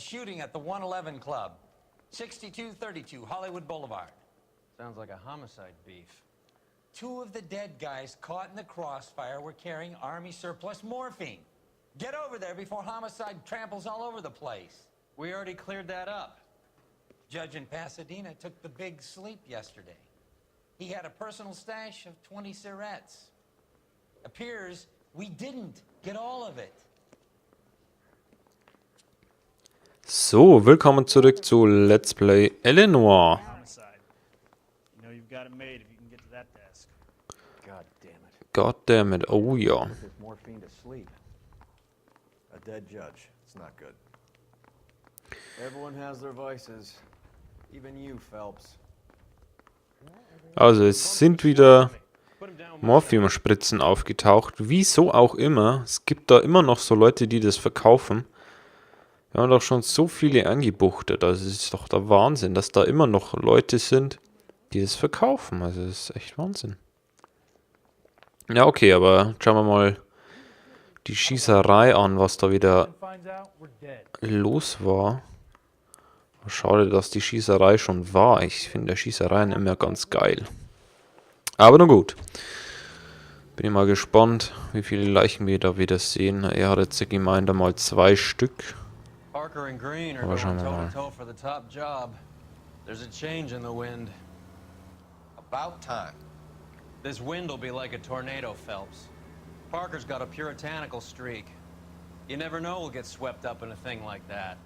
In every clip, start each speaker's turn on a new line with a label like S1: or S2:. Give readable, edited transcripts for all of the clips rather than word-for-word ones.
S1: shooting at the 111 Club, 6232 Hollywood Boulevard.
S2: Sounds like a homicide beef.
S1: 2 of the dead guys caught in the crossfire were carrying Army surplus morphine. Get over there before homicide tramples all over the place.
S2: We already cleared that up.
S1: Judge in Pasadena took the big sleep yesterday. He had a personal stash of 20 cigarettes. Appears we didn't get all of it.
S3: So, willkommen zurück zu Let's Play Noire.
S4: You know you've got it made if you can get to that desk.
S2: God damn it.
S3: God damn it, oh ja.
S2: There's morphine to sleep.
S5: A dead judge. It's not good.
S2: Everyone has their vices. Even you, Phelps.
S3: Also, es sind wieder Morphiumspritzen aufgetaucht. Wieso auch immer. Es gibt da immer noch so Leute, die das verkaufen. Wir haben doch schon so viele angebuchtet. Also, es ist doch der Wahnsinn, dass da immer noch Leute sind, die das verkaufen. Also, das ist echt Wahnsinn. Ja, okay, aber schauen wir mal die Schießerei an, was da wieder los war. Schade, dass die Schießerei schon war. Ich finde Schießereien immer ganz geil. Aber nun gut. Bin ich mal gespannt, wie viele Leichen wir da wieder sehen. Er hat jetzt gemeint, einmal 2 Stück.
S2: Parker and Green are
S3: Aber schauen
S2: going
S3: wir
S2: toe
S3: mal.
S2: to toe for the top job. There's a change in the wind.
S5: About time.
S2: This wind will be like a tornado, Phelps. Parker's got a puritanical streak. You never know who'll get swept up in a thing like that.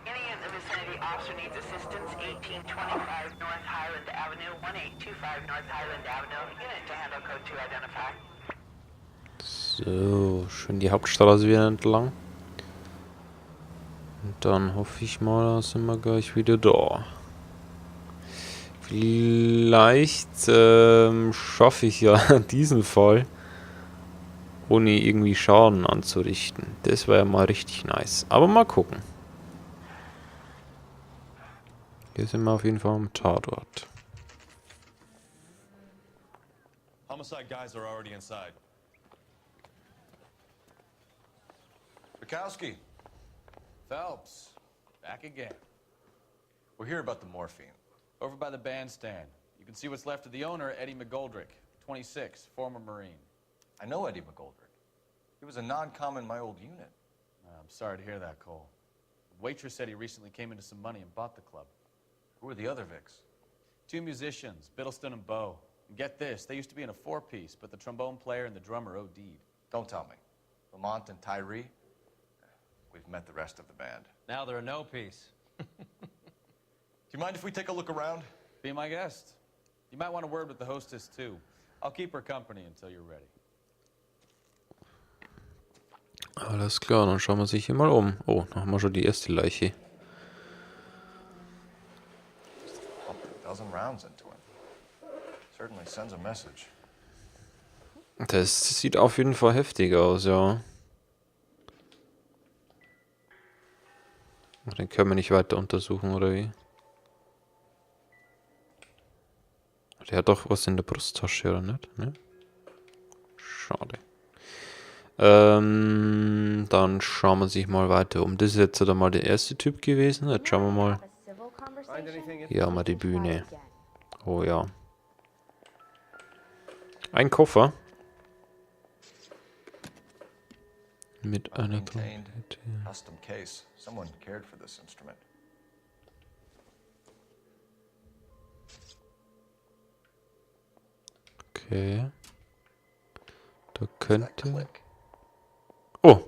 S6: Any in the vicinity officer needs assistance, 1825 North Highland Avenue, 1825 North Highland Avenue. Unit to handle code 2 identify.
S3: So, schön die Hauptstraße wieder entlang. Und dann hoffe ich mal, da sind wir gleich wieder da. Vielleicht schaffe ich ja diesen Fall, ohne irgendwie Schaden anzurichten. Das wäre ja mal richtig nice. Aber mal gucken. Hier sind wir auf jeden Fall am Tatort.
S5: Homicide guys are already inside. Bukowski.
S7: Phelps, back again.
S5: We're here about the morphine.
S7: Over by the bandstand. You can see what's left of the owner, Eddie McGoldrick, 26, former Marine.
S5: I know Eddie McGoldrick. He was a non-com in my old unit.
S7: I'm sorry to hear that, Cole. The waitress said he recently came into some money and bought the club.
S5: Who are the other Vics?
S7: 2 musicians, Biddleston and Bowe. And get this, they used to be in a 4-piece, but the trombone player and the drummer OD'd.
S5: Don't tell me. Lamont and Tyree? We've met the rest of the band.
S2: Now they're a no-piece.
S5: Do you mind if we take a look around?
S7: Be my guest. You might want a word with the hostess, too. I'll keep her company until you're ready.
S3: Alles klar, dann schauen wir sich hier mal um. Oh, da haben wir schon die erste Leiche.
S5: Pumped a dozen rounds into him. Certainly sends a message.
S3: Das sieht auf jeden Fall heftig aus, ja. Den können wir nicht weiter untersuchen, oder wie? Der hat doch was in der Brusttasche, oder nicht? Ne? Schade. Dann schauen wir sich mal weiter um. Das ist jetzt dann mal der erste Typ gewesen. Jetzt schauen wir mal. Hier haben wir die Bühne. Oh ja. Ein Koffer. Mit einer Trompete.
S5: Custom case. Someone cared for this instrument.
S3: Okay. Da könnte... Oh!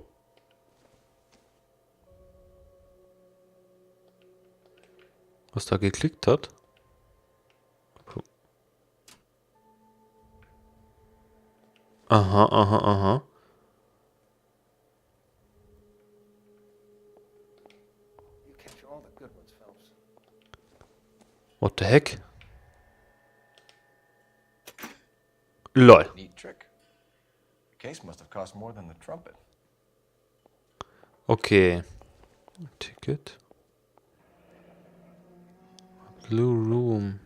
S3: Was da geklickt hat? Aha, aha, aha. What the heck? LOL.
S5: Neat trick. The case must have cost more than the trumpet.
S3: Okay. Ticket. Blue Room.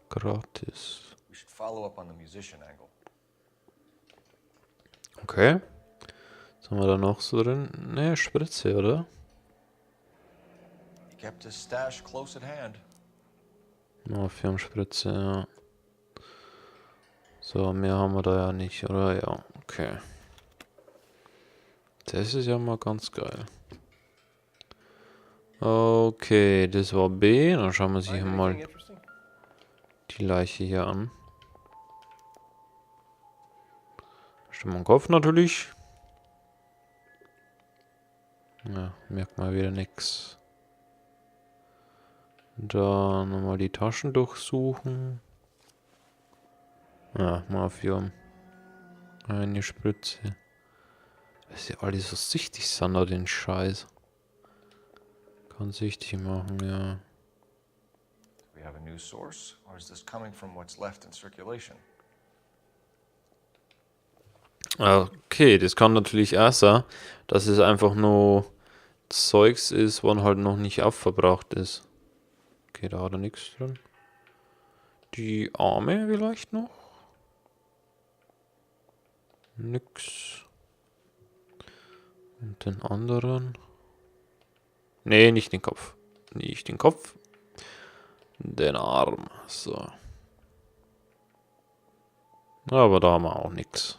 S3: Gratis.
S5: We should follow up on the musician angle.
S3: Okay. Was haben wir da noch so drin? Ne, Spritze, oder?
S5: kept his stash close at hand.
S3: Morphiumspritze, ja. So, mehr haben wir da ja nicht, oder? Ja, okay. Das ist ja mal ganz geil. Okay, das war B. Dann schauen wir uns hier mal die Leiche hier an. Stimmt am Kopf natürlich. Ja, merkt mal wieder nix. Dann nochmal die Taschen durchsuchen. Ja, Morphium. Eine Spritze. Dass sie alle so süchtig sind, da den Scheiß. Kann süchtig machen, ja.
S5: Do we have a new source, or is this coming from what's left in circulation?
S3: Okay, das kann natürlich auch sein, dass es einfach nur Zeugs ist, was halt noch nicht aufverbraucht ist. Okay, da hat er nichts drin. Die Arme vielleicht noch? Nix. Und den anderen? Nee, nicht den Kopf. Nicht den Kopf. Den Arm. So. Aber da haben wir auch nichts.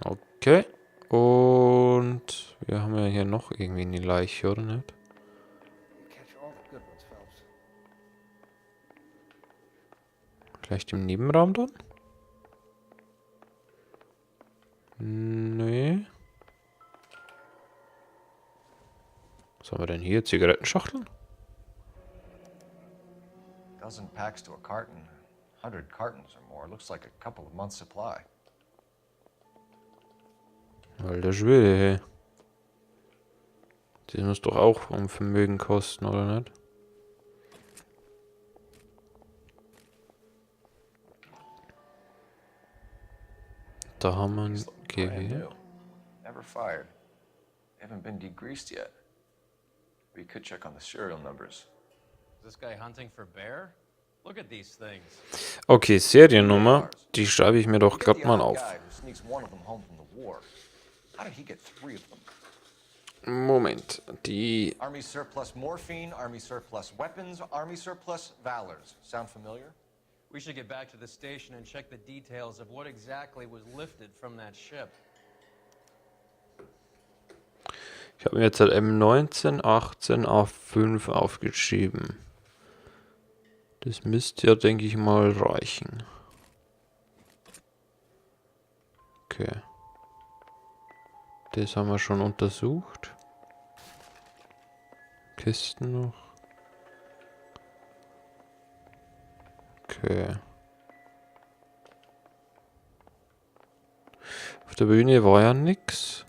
S3: Okay. Und wir haben ja hier noch irgendwie eine Leiche, oder nicht? Vielleicht im Nebenraum dann? Nee. Was haben wir denn hier? Zigarettenschachteln?
S5: Dozen packs to a carton. 100 cartons or more. Looks like a couple of months' supply.
S3: Alter Schwede, hey. Das muss doch auch um Vermögen kosten, oder nicht? Da haben wir ein
S5: These look brand
S3: Gewehr.
S5: new. Never fired. They haven't been degreased yet. We could check on the serial numbers.
S2: Is this guy hunting for bear? Look at these things.
S3: Okay, Seriennummer. Die schreibe ich mir doch
S5: We got
S3: glatt
S5: the
S3: mal
S5: odd
S3: auf.
S5: guy who sneaks one of them home from the war. How did he get 3 of them?
S3: Moment. Die.
S5: Army surplus morphine, army surplus weapons, army surplus valors. Sound familiar?
S2: We should get back to the station and check the details of what exactly was lifted from that ship.
S3: Ich habe mir jetzt halt M19, 18, A5 aufgeschrieben. Das müsste ja, denke ich mal, reichen. Okay. Das haben wir schon untersucht. Kisten noch. Okay. Auf der Bühne war ja nix.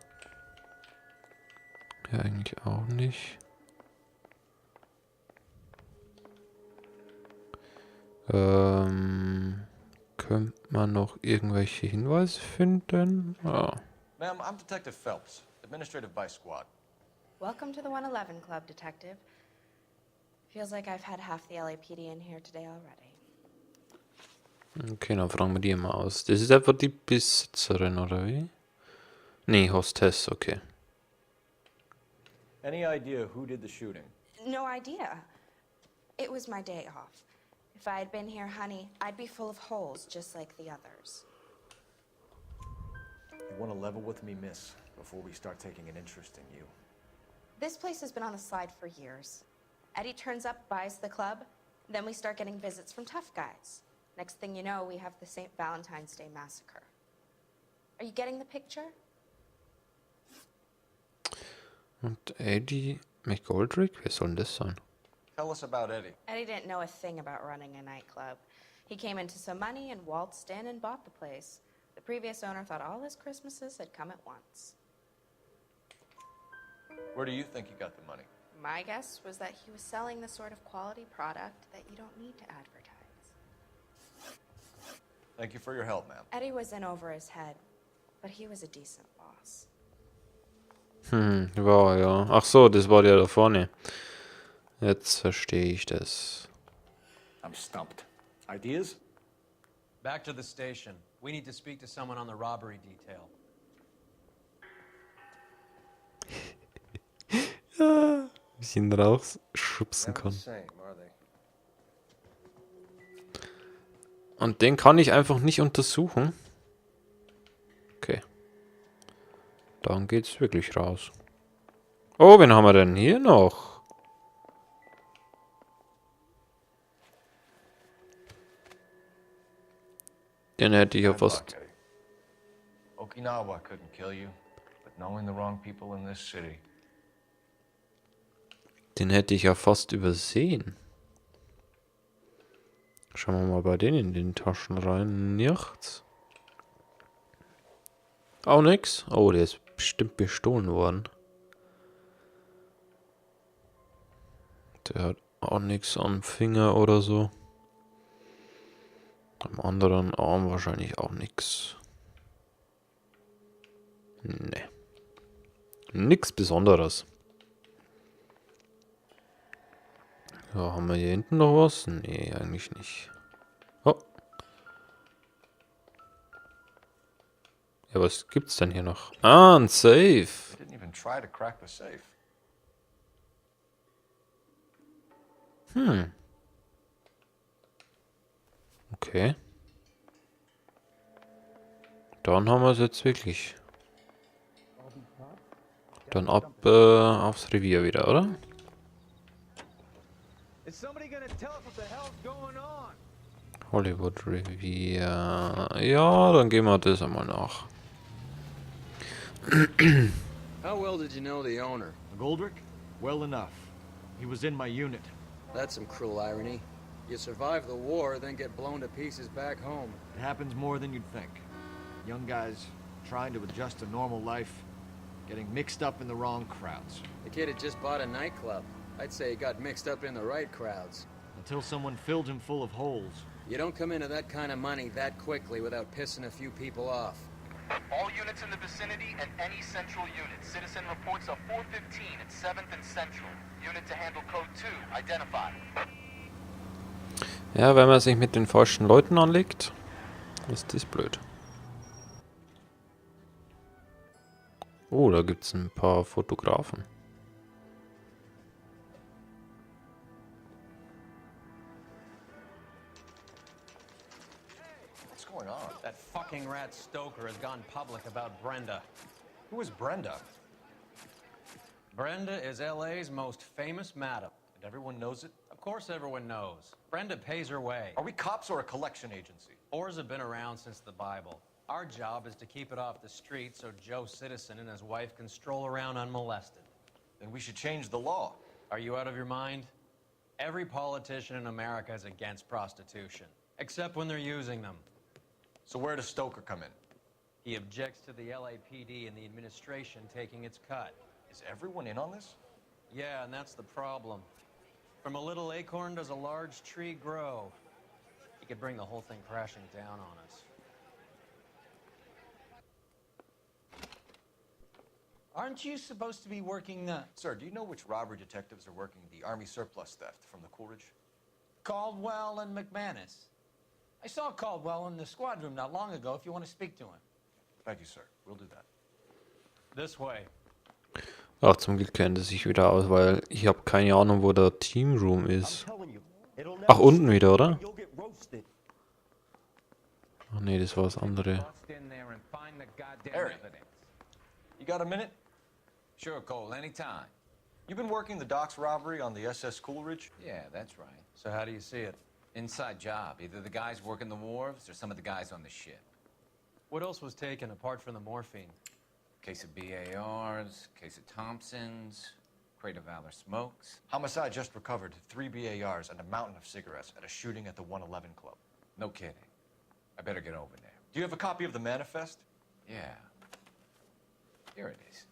S3: Ja, eigentlich auch nicht. Könnte man noch irgendwelche Hinweise finden? Ja.
S5: Ma'am, I'm Detective Phelps, Administrative Vice Squad.
S8: Welcome to the 111 Club, Detective. Feels like I've had half the LAPD in here today already.
S3: Okay, dann fragen wir die mal aus. Das ist einfach die Besitzerin, oder wie? Nee, Hostess, okay.
S9: Any idea who did the shooting?
S8: No idea. It was my day off. If I had been here, honey, I'd be full of holes just like the others.
S9: You want to level with me, miss, before we start taking an interest in you.
S8: This place has been on the slide for years. Eddie turns up, buys the club, then we start getting visits from tough guys. Next thing you know, we have the St. Valentine's Day massacre. Are you getting the picture?
S3: Und Eddie McGoldrick? Wer soll denn das sein?
S5: Tell us about Eddie.
S8: Eddie didn't know a thing about running a nightclub. He came into some money and waltzed in and bought the place. The previous owner thought all his Christmases had come at once.
S5: Where do you think he got the money?
S8: My guess was that he was selling the sort of quality product that you don't need to advertise.
S5: Thank you for your help, ma'am.
S8: Eddie was in over his head, but he was a decent boss.
S3: War ja. Ach so, das war der da vorne. Jetzt verstehe ich das.
S9: I'm stumped. Ideas?
S2: Back to the station. We need to speak to someone on the robbery detail.
S3: Wie ich ihn rausschubsen
S5: Never the
S3: kann.
S5: same, are they?
S3: Und den kann ich einfach nicht untersuchen. Okay. Dann geht's wirklich raus. Oh, wen haben wir denn hier noch? Den hätte ich ja
S5: Bad luck,
S3: fast...
S5: Eddie. Okinawa couldn't kill you, but knowing the wrong people in this city.
S3: Den hätte ich ja fast übersehen. Schauen wir mal bei denen in den Taschen rein. Nichts. Auch nix. Oh, der ist bestimmt bestohlen worden. Der hat auch nichts am Finger oder so. Am anderen Arm wahrscheinlich auch nichts. Nee. Nix Besonderes. Ja, haben wir hier hinten noch was? Nee, eigentlich nicht. Oh. Ja, was gibt's denn hier noch? Ah, ein Safe.
S5: They didn't even try to crack the safe.
S3: Okay. Dann haben wir es jetzt wirklich. Dann ab aufs Revier wieder, oder?
S4: Is somebody gonna tell us what the hell's going on?
S3: Hollywood Revier. Ja, dann gehen wir das einmal nach.
S10: How well did you know the owner?
S9: McGoldrick? Well enough. He was in my unit.
S10: That's some cruel irony. You survive the war, then get blown to pieces back home.
S9: It happens more than you'd think. Young guys trying to adjust to normal life, getting mixed up in the wrong crowds.
S10: The kid had just bought a nightclub. I'd say he got mixed up in the right crowds.
S9: Until someone filled him full of holes.
S10: You don't come into that kind of money that quickly without pissing a few people off.
S11: All units in the vicinity and any central unit. Citizen reports of 415 at 7th and Central. Unit to handle code 2. Identify.
S3: Ja, wenn man sich mit den falschen Leuten anlegt, ist das blöd. Oh, da gibt es ein paar Fotografen.
S5: What's going on?
S2: That fucking rat Stoker has gone public about Brenda.
S5: Who is Brenda?
S2: Brenda is LA's most famous madam.
S5: And everyone knows it?
S2: Of course everyone knows. Brenda pays her way.
S5: Are we cops or a collection agency?
S2: Whores have been around since the Bible. Our job is to keep it off the street so Joe Citizen and his wife can stroll around unmolested.
S5: Then we should change the law.
S2: Are you out of your mind? Every politician in America is against prostitution, except when they're using them.
S5: So where does Stoker come in?
S2: He objects to the LAPD and the administration taking its cut.
S5: Is everyone in on this?
S2: Yeah, and that's the problem. From a little acorn does a large tree grow. He could bring the whole thing crashing down on us.
S1: Aren't you supposed to be working the
S5: Sir, do you know which robbery detectives are working the Army surplus theft from the Coolidge?
S1: Caldwell and McManus? I saw Caldwell in the squad room not long ago if you want to speak to him.
S5: Thank you, sir. We'll do that.
S2: This way.
S3: Ach, zum Glück kennt es sich wieder aus, weil ich habe keine Ahnung, wo der Teamroom ist. Ach, unten wieder, oder? Ach nee, das war das andere.
S5: Eric, you got a minute?
S12: Sure, Cole, anytime.
S5: You've been working the docks robbery on the SS Coolidge?
S12: Yeah, that's right.
S2: So how do you see it?
S12: Inside job. Either the guys working the wharves or some of the guys on the ship.
S2: What else was taken apart from the morphine?
S12: Case of BARs, case of Thompsons, crate of Valor smokes.
S5: Homicide just recovered 3 BARs and a mountain of cigarettes at a shooting at the 111 Club.
S12: No kidding. I better get over there.
S5: Do you have a copy of the manifest?
S12: Yeah. Here it is.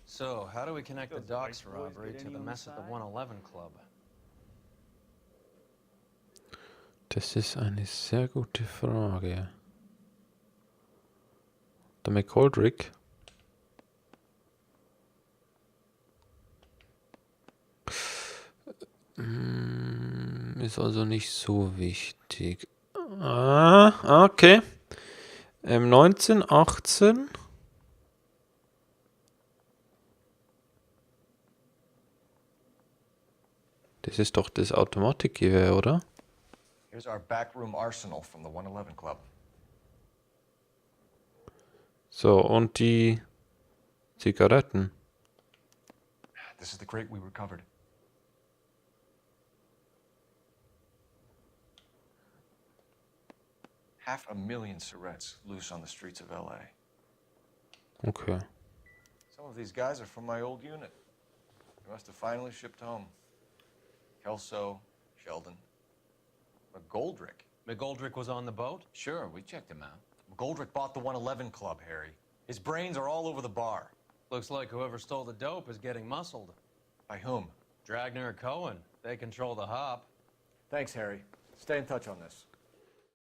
S2: So, how do we connect the
S4: Those
S2: docks
S4: white boys
S2: robbery
S4: get
S2: to
S4: any
S2: the
S4: on the
S2: mess at the
S4: side?
S2: 111 Club?
S3: Das ist eine sehr gute Frage. Der McGoldrick. Ist also nicht so wichtig. Ah, okay. 19, 18. Das ist doch das Automatikgewehr, oder?
S5: Here's our backroom arsenal from the 111 Club.
S3: So, und die Zigaretten.
S5: This is the crate we recovered. $500,000 cigarettes loose on the streets of LA.
S3: Okay.
S5: Some of these guys are from my old unit. They must have finally shipped home. Kelso, Sheldon, McGoldrick.
S2: McGoldrick was on the boat?
S12: Sure, we checked him out.
S5: McGoldrick bought the 111 Club, Harry. His brains are all over the bar.
S2: Looks like whoever stole the dope is getting muscled.
S5: By whom?
S2: Dragner or Cohen. They control the hop.
S9: Thanks, Harry. Stay in touch on this.